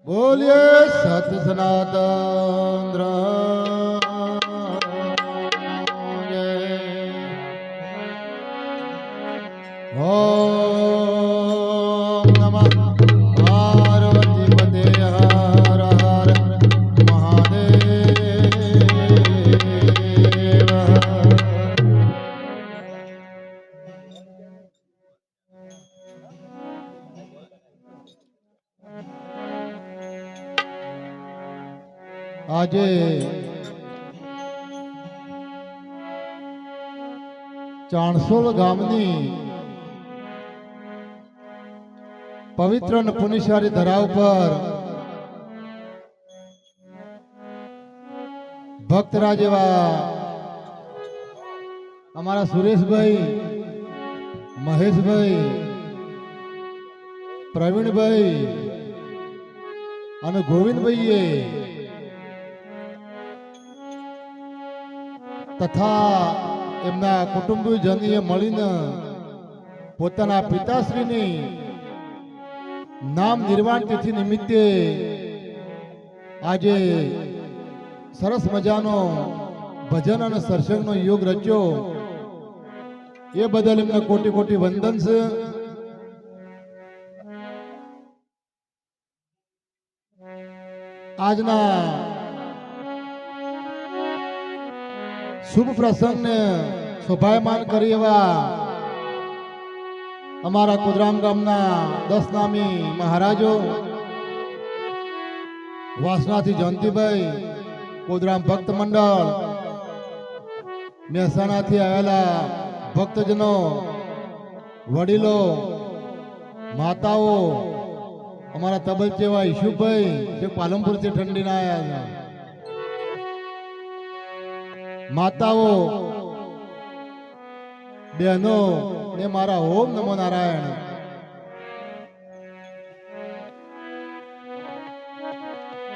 બોલીએ સત સનાતન ઓમ નમઃ પાર્વતી પતે હર હર મહાદેવ. આજે ચાણસોલ ગામની પવિત્ર અને પુનિશારી ધરા ઉપર ભક્તરાજ એવા અમારા સુરેશભાઈ, મહેશભાઈ, પ્રવીણભાઈ અને ગોવિંદભાઈએ તથા એમના કુટુંબીજનોએ મળીને પોતાના પિતાશ્રીની નામ નિર્વાણ તિથિ નિમિત્તે આજે સરસ મજાનો ભજન અને સત્સંગનો યોગ રચ્યો. એ બદલ એમને કોટી કોટી વંદન છે. આજના શુભ પ્રસંગને શોભાયમાન કરી એવા અમારા કુદરામ ગામના 10 નામી મહારાજો, વાસણાથી જયંતિભાઈ, કુદરામ ભક્ત મંડળ, મહેસાણાથી આવેલા ભક્તજનો, વડીલો, માતાઓ, અમારા તબલચેવા ઈશુભાઈ જે પાલનપુરથી ઠંડીના આવ્યા છે, માતાઓ, બહેનો ને મારા ઓમ નમો નારાયણ.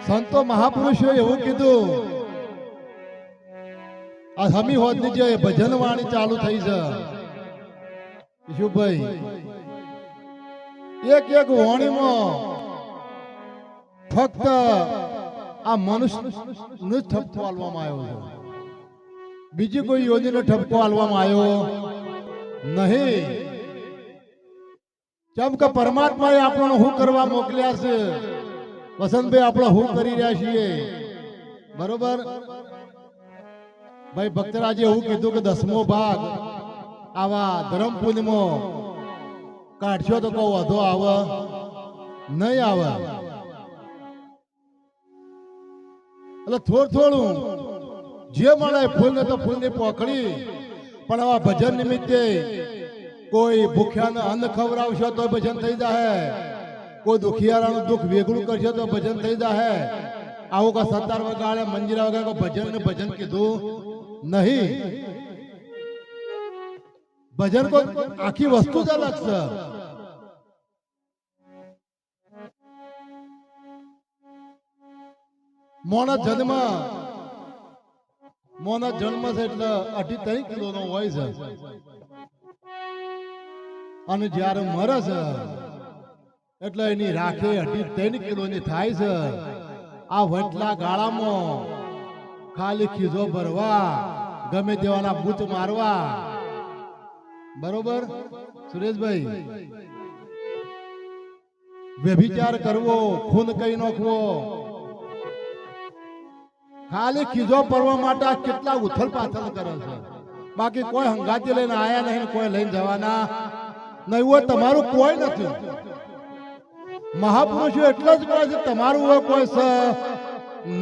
સંતો મહાપુરુષો એવું કીધું, આ હમી હોત ની જે ભજન વાણી ચાલુ થઈ છે ઈશુભાઈ, એક એક વાણીમાં ફક્ત આ મનુષ્ય નું ઠપકો આલવામાં આવ્યો છે, બીજી કોઈ યોજનો ઠપકો આલવામાં આવ્યો નહીં. કેમ કે પરમાત્માએ આપણને શું કરવા મોકલ્યા છે, વસંતભાઈ આપણે શું કરી રહ્યા છીએ, બરોબર? ભાઈ ભક્તરાજે એવું કીધું કે 10મો ભાગ આવા ધરમપુંજમાં કાઢશો તો કોઈ વધો આવે નહીં આવે, એટલે થોડું જે મળે ફૂલ ને તો ફૂલની પોખડી. પણ આવા ભજન નિમિત્તે કોઈ ભૂખ્યાને અન્ન ખવડાવશો તો ભજન થઈ જાય, કોઈ દુખિયારાનું દુઃખ વેગળું કરશો તો ભજન થઈ જાય. આવું કા 17 વગાડે મંજીરા વગાડે ભજન ને ભજન કીધું નહીં. ભજન કોઈ આખી વસ્તુ જ અલગ છે. મોના જન્મ છે એટલે 2.5 કિલોનો હોય છે, અને જ્યારે મરે છે એટલે એની રાખે 2.5 કિલોની થાય છે. આ વટલા ગાળામાં ખાલી ખીજો ભરવા, ગમે તેવાના બૂચ મારવા, બરોબર સુરેશભાઈ, વ્યભિચાર કરવો, ખૂન કઈ નાખવો, ખાલી ખીજો પડવા માટે કેટલા ઉથલ પાથલ કરે છે. બાકી કોઈ હંગાતી લઈને આયા નહીં, કોઈ લઈને જવાના નહીં હોય, તમારું કોઈ નથી. મહાપુરુષો એટલા જ કરે છે, તમારું હોય કોઈ છે ન.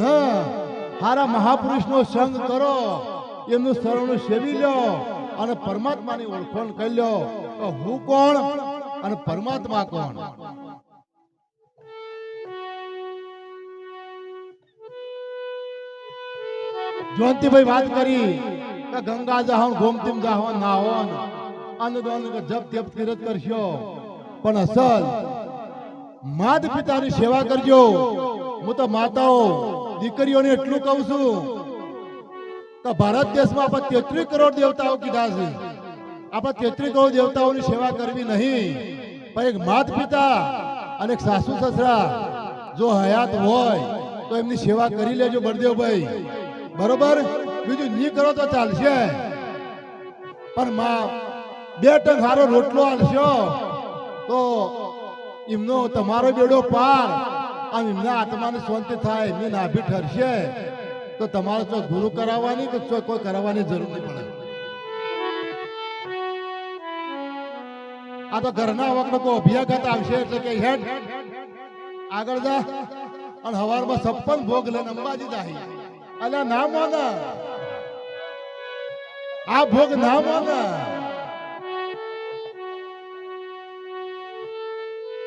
હારા મહાપુરુષનો સંગ કરો, એમનું શરણું સેવી લો, અને પરમાત્માની ઓળખાણ કરી લ્યો તો હું કોણ અને પરમાત્મા કોણ. જયંતિભાઈ વાત કરી કે ગંગા જાહો ગોમતીમ જાહો નાહો અન્નદાન જપ તપ તીરથ કરશો, પણ અસલ માત પિતાની સેવા કરજો. હું તો માતાઓ દીકરીઓને એટલું કહું છું કે ભારત દેશમાં આપણે 33 કરોડ દેવતાઓ કીધા છે. આપણે 33 કરોડ દેવતાઓની સેવા કરવી નહીં, પણ એક માત પિતા અને એક સાસુ સસરા જો હયાત હોય તો એમની સેવા કરી લેજો બળદેવભાઈ. બરોબર, બીજું નહીં કરો તો ચાલશે, પણ માં 2 ટંક સારો રોટલો આલશો તો એમનો તમારો બેડો પાર અને એમના આત્માને શાંતિ થાય, એમની નાભી ઠરશે તો તમારે તો ગુરુ કરાવવાની કે કોઈ કરાવવાની જરૂર નહીં પડે. આ તો ઘરના વખત કોઈ અભિયાગત આવશે એટલે કે હેડ આગળ જા અને હવારમાં 56 ભોગ લઈને અંબાજી જાહી. અલા ના મોના, આ ભોગ ના મોના.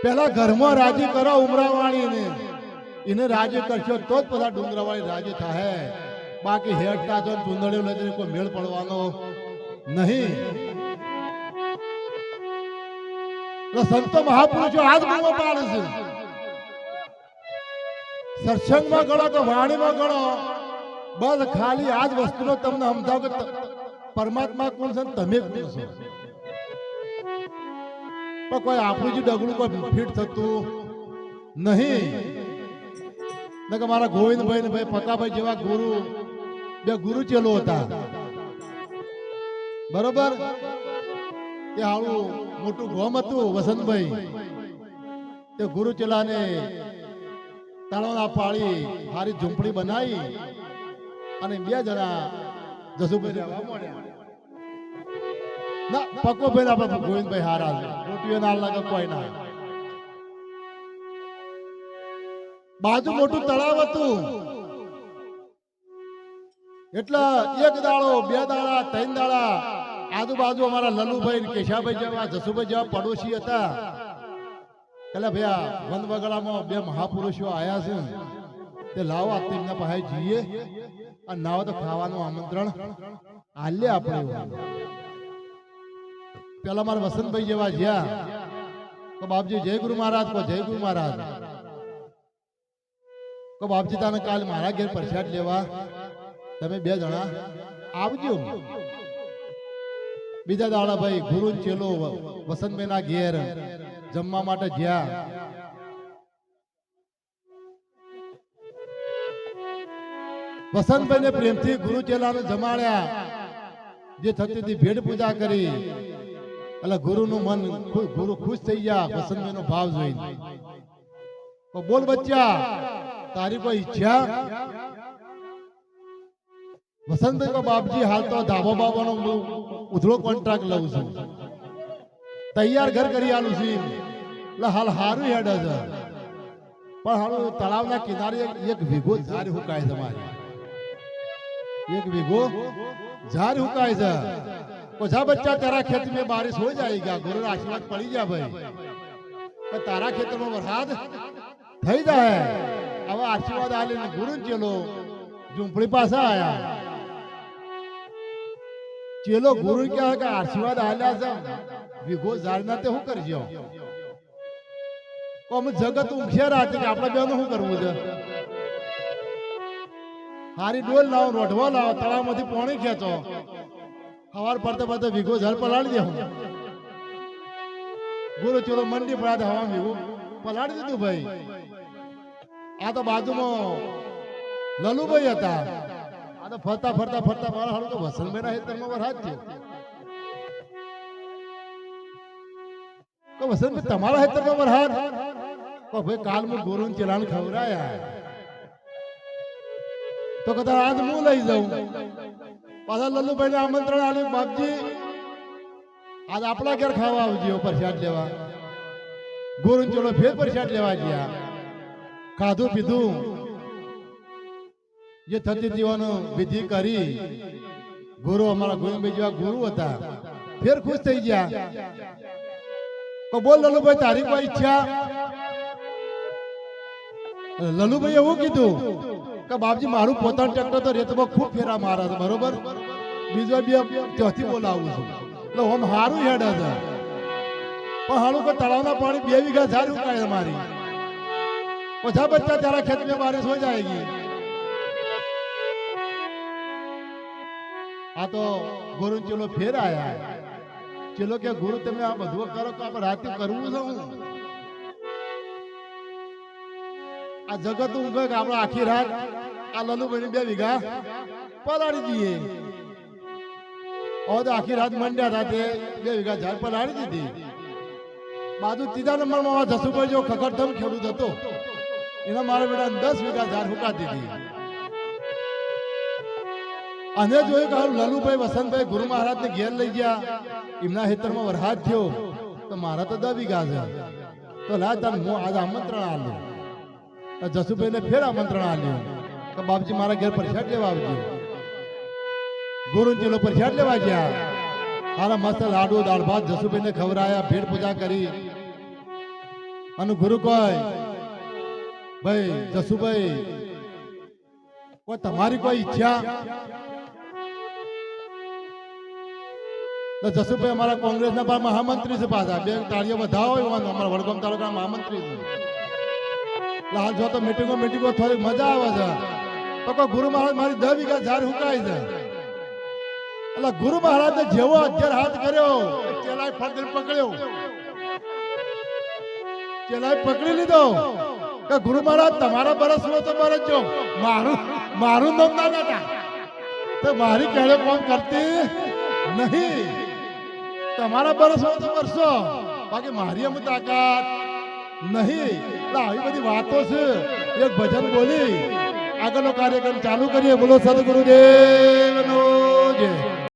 પેલા ઘરમાં રાજી કરો ઉમરાવાળીને, એને રાજી કરશો તો જ બધા ડુંગરાવાળી રાજી થાય. બાકી હેડતા જો ચુંદડીઓ લઈને કોઈ મેળ પડવાનો નહીં. સંતો મહાપુરુષો આજ બૂમો પાડે છે. સત્સંગમાં ગણો તો વાણીમાં ગણો, બસ ખાલી આજ વસ્તુનો તમને સમજાવ કે પરમાત્મા કોણ છે તમે કોણ છો. પણ કોઈ આપણું જે ડગલું કોઈ ફિટ થતું નહીં. કે મારા ગોવિંદભાઈ ને ભાઈ પકાભાઈ જેવા ગુરુ, 2 ગુરુ ચેલો હતા. બરોબર, એ હાળું મોટું ગોમ હતું વસંતભાઈ. તે ગુરુ ચેલાને તળાવના પાળી હારી ઝૂંપડી બનાવી અને 2 જણા જસુભાઈ રહેવા મળ્યા. ના પક્કો ભાઈ આપણે ગોવિંદભાઈ હારા રોટીઓ ના લાગે કોઈ ના. બાજુ મોટું તળાવ હતું એટલે 1 દાડો 2 દાડા 3 દાડા આજુબાજુ અમારા લલુભાઈ કેશાભાઈ જેવા જસુભાઈ જેવા પડોશી હતા. એટલે ભૈયા વન વગડામાં 2 મહાપુરુષો આયા છે, તે લાવો આ તેમના પાસે જઈએ અને નાવો તો ખાવાનું આમંત્રણ આલે આપણે. પેલા મારા વસંતભાઈ જેવા જ્યાં તો બાપજી જય ગુરુ મહારાજ કો જય ગુરુ મહારાજ કો બાપજી તાને કાલ મારા ઘેર પ્રસાદ લેવા તમે 2 જણા આવજો. બીજા દાડા ભાઈ ગુરુ ચેલો વસંતભાઈ ના ઘેર જમવા માટે જ્યાં વસંતભાઈ ને પ્રેમથી ગુરુ ચેલાને જમાડ્યા. જે થતી હતી ભેટ પૂજા કરી એટલે ગુરુનું મન ગુરુ ખુશ થઈ ગયા વસંતભાઈ નો ભાવ જોઈને. તો બોલ બચ્ચા, તારી કોઈ ઈચ્છા? વસંતભાઈ કો બાપજી હાલ તો ધાબો બાબાનો ઉધળો કોન્ટ્રાક્ટ લઉં છું, તૈયાર ઘર કરી આલું છું. એટલે હાલ હારું હેડ છે, પણ હાલ તળાવના કિનારે 1 વીઘો ઝાડ હુકાય તમારી. 1 વીઘો ઝાડ હુકાય છે. જા બચ્ચા તારા ખેત में बारिश हो जाएगा, गुरु आशीर्वाद पड़ी जा भाई. तारा खेतर में वरसाद થઈ જાય. હવે આશીર્વાદ આલીને ગુરુ ચેલો ઝૂંપડી પાસે આયા. ચેલો ગુરુ કહે કે આશીર્વાદ આલ્યા છે, વિઘો ઝાડના તે શું કરજો? અમે જગત ઊંઘશે રાતે કે આપણા બેનો શું કરવું છે? હારી ડોલ લાવો, રોઢવો લાવો, તળાવમાંથી પાણી ખેંચો, સવાર પડતે પડતે વિઘો ઝાડ પલાળી દે. ગુરુ ચેલો મંડી પડ્યા હવા વિઘો પલાળી દીધું ભાઈ. આ તો બાજુમાં લલુભાઈ હતા. આ તો ફરતા ફરતા ફરતા મારા હારું તો વસંતભાઈ ના હેતરમાં વરસાદ થયો. તો વસંતભાઈ તમારા હેતરમાં વરસાદ? તો ભાઈ કાલ હું ગુરુ ચેલાને ખવરાયા તો કદાચ આજ હું લઈ જાઉં. પાછા લલ્લુભાઈ ને આમંત્રણ આલ્યું, બાપજી આજ આપણા ઘેર ખાવા આવજો પ્રસાદ લેવા. ગુરુ ચેલો ફેર પ્રસાદ લેવા ગયા. ખાધું પીધું જે થતી જીવન વિધિ કરી ગુરુ અમારા ગોવિંદભાઈ જેવા ગુરુ હતા ફેર ખુશ થઈ ગયા. તો બોલ લલુભાઈ તારી કોઈ ઈચ્છા? લલુભાઈ એવું કીધું કે બાપજી મારું પોતાનું ટ્રેક્ટર તો રેતમાં ખૂબ ફેરા મારે છે બરોબર, બીજો બે ત્યાંથી બોલાવું છું એટલે આમ સારું હેડ છે પણ હાલું કોઈ તળાવના પાણી 2 વીઘા ઝાડ ઉકાય મારી ઓછા બચ્ચા તારા ખેત में बारिश हो जाएगी. આ તો ગુરુ ચેલો ફેર આયા. ચેલો કે ગુરુ તમે આ બધું કરો તો આપણે રાતે કરવું છે. આ જગત ઊંઘે કે આપણે આખી રાત આ લલુભાઈ 2 વીઘા પલાળી દઈએ. તો આખી રાત મંડ્યા રાતે 2 વીઘા ઝાડ પલાળી દીધી. બાજુ 3જા નંબરમાં જસુભાઈ જો ખખડધમ ખેડૂત હતો એના મારા બેટા 10 વીઘા ઝાડ હુકા દીધી. અને જોયું કે લલુભાઈ વસંતભાઈ ગુરુ મહારાજ ને ઘેર લઈ ગયા. એમના ખેતરમાં વરસાદ થયો તો મારા તો 10 વીઘા છે તો લા તાર હું આજે આમંત્રણ આલ્યું. જસુભાઈ ને ફેર આમંત્રણ આલ્યું કે બાપજી મારા ઘેર પ્રસાદ લેવા આવજો. ગુરુ ચેલો પ્રસાદ લેવા ગયા. હારા મસ્ત લાડુ દાળ ભાત જસુભાઈ ને ખવડાયા, ભેટ પૂજા કરી. અને ગુરુ કોઈ ભાઈ જસુભાઈ કોઈ તમારી કોઈ ઈચ્છા? તો જસુભાઈ અમારા કોંગ્રેસના મહામંત્રી છે પાછા. 2 તાળીઓ વધાવો એવાનો અમારા વડગામ તાલુકાના મહામંત્રી છે. હાલ જો તો મીટિંગો થોડી મજા આવે છે તો કોઈ ગુરુ મહારાજ મારી 10 વીઘા ઝાડ હુકાય છે. એટલે ગુરુ મહારાજ ને જેવો 11 હાથ કર્યો ચેલાએ પકડ્યો. ચેલાએ પકડી લીધો કે ગુરુ મહારાજ તમારા બરસનો તો બરસજો, મારું નામ ના લેતા તો મારી કેળે કોમ કરતી નહીં. તમારા બરસનો તો બરસો બાકી મારી અમુક તાકાત નહીં. એટલે આવી બધી વાતો છે. એક ભજન બોલી આગળનો કાર્યક્રમ ચાલુ કરીએ. બોલો સદગુરુદેવનો જય.